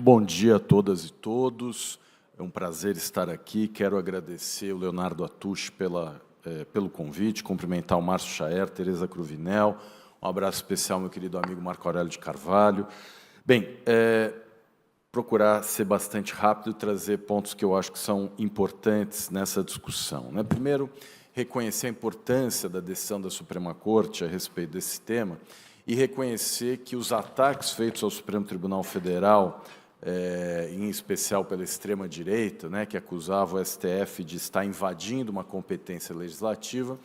Muito bom dia a todas e todos. É um prazer estar aqui. Quero agradecer o Leonardo Atush pelo convite, cumprimentar o Márcio Chaer, Tereza Cruvinel, um abraço especial ao meu querido amigo Marco Aurélio de Carvalho. Bem, procurar ser bastante rápido e trazer pontos que eu acho que são importantes nessa discussão, né? Primeiro, reconhecer a importância da decisão da Suprema Corte a respeito desse tema e reconhecer que os ataques feitos ao Supremo Tribunal Federal, em especial pela extrema-direita, né, que acusava o STF de estar invadindo uma competência legislativa,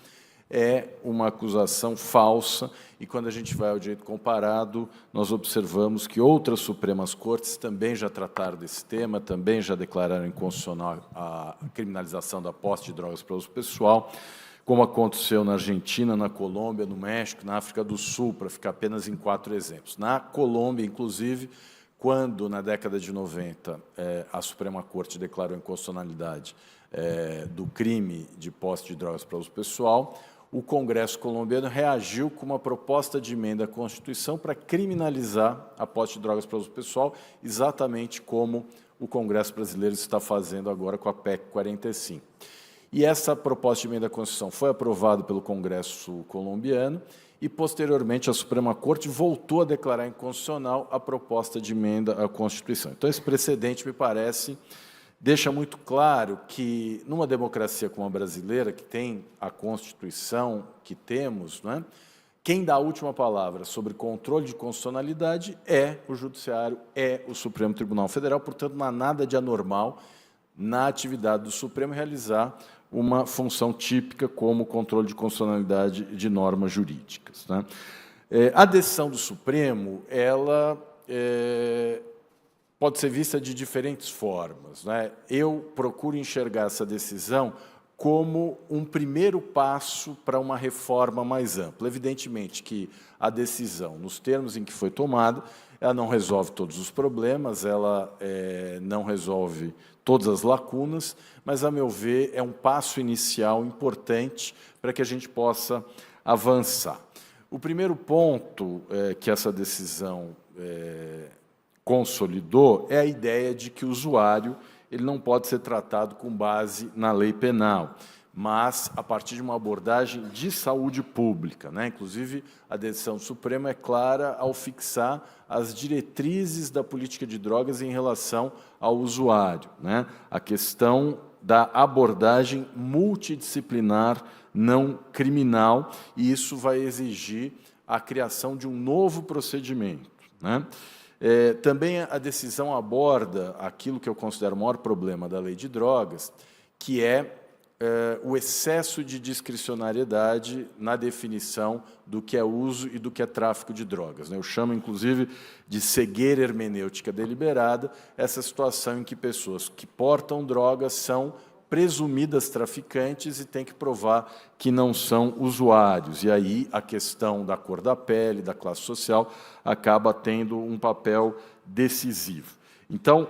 é uma acusação falsa, e quando a gente vai ao direito comparado, nós observamos que outras Supremas Cortes também já trataram desse tema, também já declararam inconstitucional a criminalização da posse de drogas para uso pessoal, como aconteceu na Argentina, na Colômbia, no México, na África do Sul, para ficar apenas em 4 exemplos. Na Colômbia, inclusive, quando, na década de 90, a Suprema Corte declarou a inconstitucionalidade do crime de posse de drogas para uso pessoal, o Congresso colombiano reagiu com uma proposta de emenda à Constituição para criminalizar a posse de drogas para uso pessoal, exatamente como o Congresso brasileiro está fazendo agora com a PEC 45. E essa proposta de emenda à Constituição foi aprovada pelo Congresso colombiano e, posteriormente, a Suprema Corte voltou a declarar inconstitucional a proposta de emenda à Constituição. Então, esse precedente, me parece, deixa muito claro que, numa democracia como a brasileira, que tem a Constituição que temos, não é? Quem dá a última palavra sobre controle de constitucionalidade é o Judiciário, é o Supremo Tribunal Federal, portanto, não há nada de anormal na atividade do Supremo realizar uma função típica como controle de constitucionalidade de normas jurídicas, né? A decisão do Supremo, ela pode ser vista de diferentes formas, né? Eu procuro enxergar essa decisão como um primeiro passo para uma reforma mais ampla. Evidentemente que a decisão, nos termos em que foi tomada, ela não resolve todos os problemas, ela não resolve todas as lacunas, mas, a meu ver, é um passo inicial importante para que a gente possa avançar. O primeiro ponto que essa decisão consolidou é a ideia de que o usuário ele não pode ser tratado com base na lei penal, mas a partir de uma abordagem de saúde pública, né? Inclusive, a decisão suprema é clara ao fixar as diretrizes da política de drogas em relação ao usuário, né? A questão da abordagem multidisciplinar não criminal, e isso vai exigir a criação de um novo procedimento, né? Também a decisão aborda aquilo que eu considero o maior problema da lei de drogas, que é o excesso de discricionariedade na definição do que é uso e do que é tráfico de drogas, né? Eu chamo, inclusive, de cegueira hermenêutica deliberada essa situação em que pessoas que portam drogas são presumidas traficantes e têm que provar que não são usuários. E aí a questão da cor da pele, da classe social, acaba tendo um papel decisivo. Então,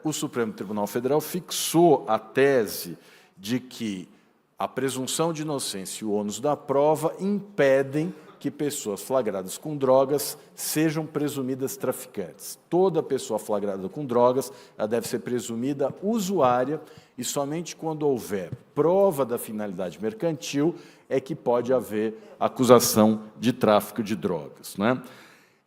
o Supremo Tribunal Federal fixou a tese de que a presunção de inocência e o ônus da prova impedem que pessoas flagradas com drogas sejam presumidas traficantes. Toda pessoa flagrada com drogas ela deve ser presumida usuária e somente quando houver prova da finalidade mercantil é que pode haver acusação de tráfico de drogas, né?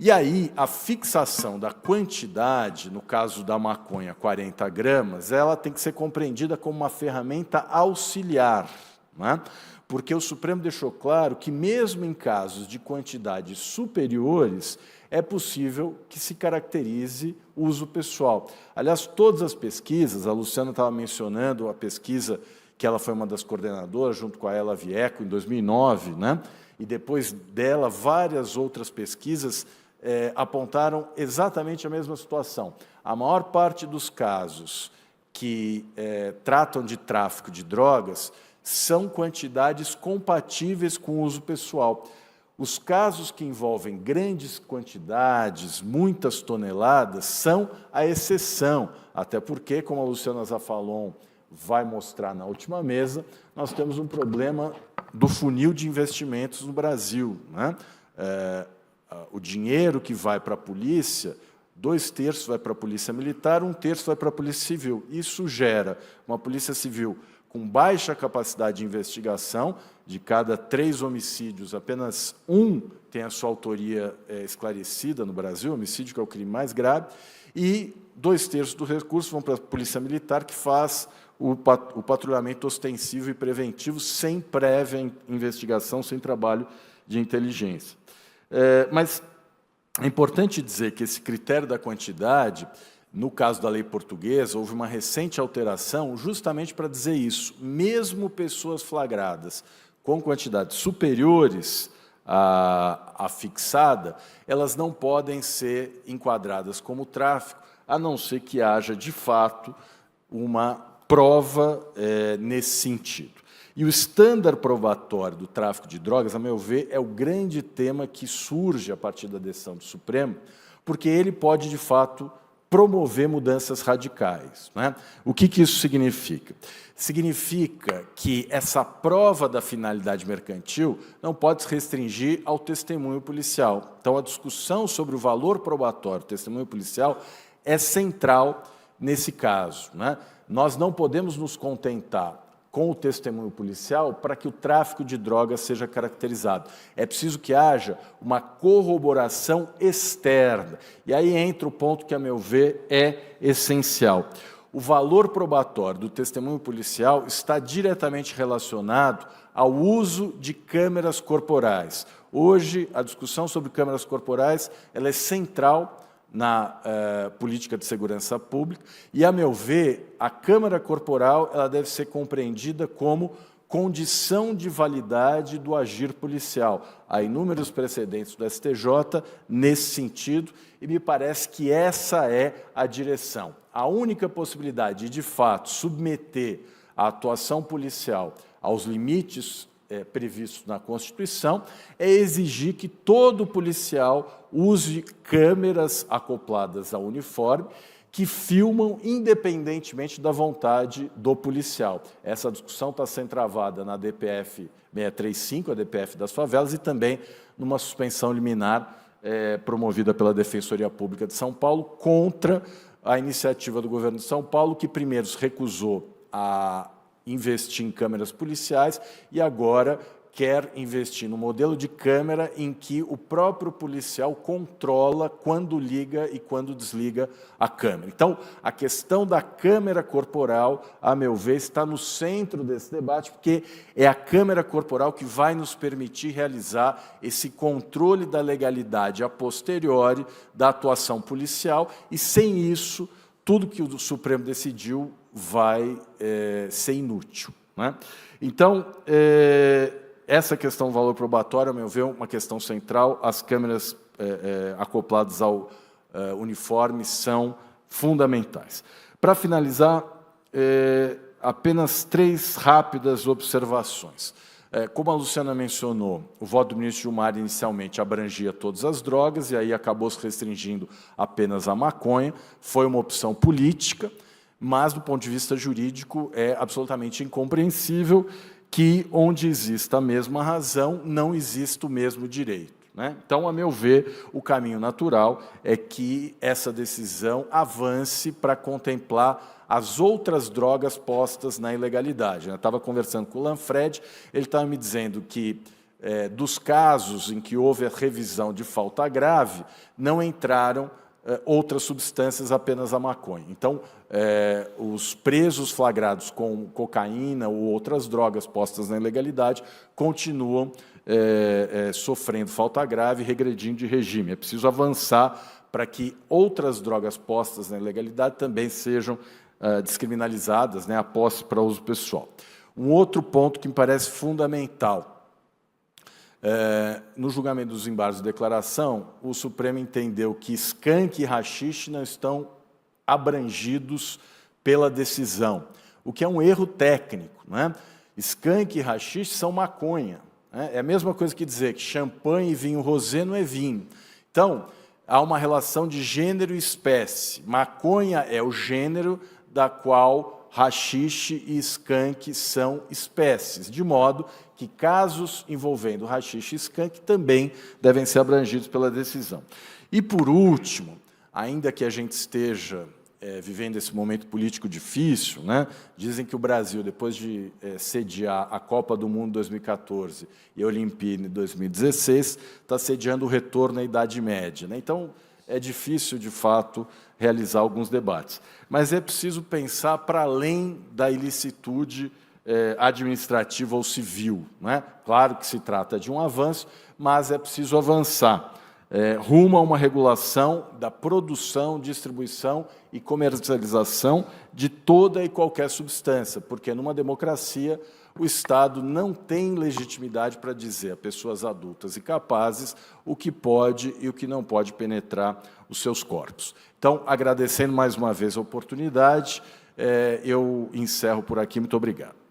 E aí, a fixação da quantidade, no caso da maconha, 40 gramas, ela tem que ser compreendida como uma ferramenta auxiliar, né? Porque o Supremo deixou claro que, mesmo em casos de quantidades superiores, é possível que se caracterize o uso pessoal. Aliás, todas as pesquisas, a Luciana estava mencionando a pesquisa que ela foi uma das coordenadoras, junto com a Ela Vieco, em 2009, né? E depois dela, várias outras pesquisas apontaram exatamente a mesma situação. A maior parte dos casos que tratam de tráfico de drogas são quantidades compatíveis com o uso pessoal. Os casos que envolvem grandes quantidades, muitas toneladas, são a exceção, até porque, como a Luciana Zafalon vai mostrar na última mesa, nós temos um problema do funil de investimentos no Brasil, né? O dinheiro que vai para a polícia 2/3 vai para a Polícia Militar, 1/3 vai para a Polícia Civil. Isso gera uma Polícia Civil com baixa capacidade de investigação. De cada 3 homicídios, apenas 1 tem a sua autoria esclarecida no Brasil, homicídio que é o crime mais grave, e 2/3 do recurso vão para a Polícia Militar, que faz o patrulhamento ostensivo e preventivo sem prévia investigação, sem trabalho de inteligência. Mas é importante dizer que esse critério da quantidade, no caso da lei portuguesa, houve uma recente alteração justamente para dizer isso. Mesmo pessoas flagradas com quantidades superiores à fixada, elas não podem ser enquadradas como tráfico, a não ser que haja, de fato, uma prova nesse sentido. E o estándar probatório do tráfico de drogas, a meu ver, é o grande tema que surge a partir da decisão do Supremo, porque ele pode, de fato, promover mudanças radicais, né? O que isso significa? Significa que essa prova da finalidade mercantil não pode se restringir ao testemunho policial. Então, a discussão sobre o valor probatório do testemunho policial é central nesse caso, né? Nós não podemos nos contentar com o testemunho policial para que o tráfico de drogas seja caracterizado. É preciso que haja uma corroboração externa. E aí entra o ponto que, a meu ver, é essencial. O valor probatório do testemunho policial está diretamente relacionado ao uso de câmeras corporais. Hoje, a discussão sobre câmeras corporais ela é central na política de segurança pública, e, a meu ver, a câmera corporal ela deve ser compreendida como condição de validade do agir policial. Há inúmeros precedentes do STJ nesse sentido, e me parece que essa é a direção. A única possibilidade de fato, submeter a atuação policial aos limites previstos na Constituição é exigir que todo policial use câmeras acopladas ao uniforme que filmam independentemente da vontade do policial. Essa discussão está sendo travada na DPF 635, a DPF das favelas, e também numa suspensão liminar promovida pela Defensoria Pública de São Paulo contra a iniciativa do governo de São Paulo, que primeiro se recusou a investir em câmeras policiais e agora quer investir no modelo de câmera em que o próprio policial controla quando liga e quando desliga a câmera. Então, a questão da câmera corporal, a meu ver, está no centro desse debate, porque é a câmera corporal que vai nos permitir realizar esse controle da legalidade a posteriori da atuação policial, e sem isso, tudo que o Supremo decidiu vai ser inútil, né? Então, essa questão do valor probatório, a meu ver, é uma questão central. As câmeras acopladas ao uniforme são fundamentais. Para finalizar, apenas 3 rápidas observações. Como a Luciana mencionou, o voto do ministro Gilmar inicialmente abrangia todas as drogas e aí acabou se restringindo apenas à maconha. Foi uma opção política, mas, do ponto de vista jurídico, é absolutamente incompreensível que, onde exista a mesma razão, não exista o mesmo direito, né? Então, a meu ver, o caminho natural é que essa decisão avance para contemplar as outras drogas postas na ilegalidade. Eu estava conversando com o Lanfred, ele estava me dizendo que, dos casos em que houve a revisão de falta grave, não entraram outras substâncias, apenas a maconha. Então, os presos flagrados com cocaína ou outras drogas postas na ilegalidade continuam sofrendo falta grave e regredindo de regime. É preciso avançar para que outras drogas postas na ilegalidade também sejam descriminalizadas, né, a posse para uso pessoal. Um outro ponto que me parece fundamental. No julgamento dos embargos de declaração, o Supremo entendeu que skunk e haxixe não estão abrangidos pela decisão, o que é um erro técnico, né? Skunk e haxixe são maconha, né? É a mesma coisa que dizer que champanhe e vinho rosé não é vinho. Então, há uma relação de gênero e espécie. Maconha é o gênero da qual haxixe e skunk são espécies, de modo que casos envolvendo haxixe e skunk também devem ser abrangidos pela decisão. E, por último, ainda que a gente esteja vivendo esse momento político difícil, né? Dizem que o Brasil, depois de sediar a Copa do Mundo 2014 e a Olimpíada em 2016, está sediando o retorno à Idade Média, né? Então, é difícil, de fato, realizar alguns debates. Mas é preciso pensar para além da ilicitude administrativa ou civil, né? Claro que se trata de um avanço, mas é preciso avançar rumo a uma regulação da produção, distribuição e comercialização de toda e qualquer substância, porque numa democracia o Estado não tem legitimidade para dizer a pessoas adultas e capazes o que pode e o que não pode penetrar os seus corpos. Então, agradecendo mais uma vez a oportunidade, eu encerro por aqui. Muito obrigado.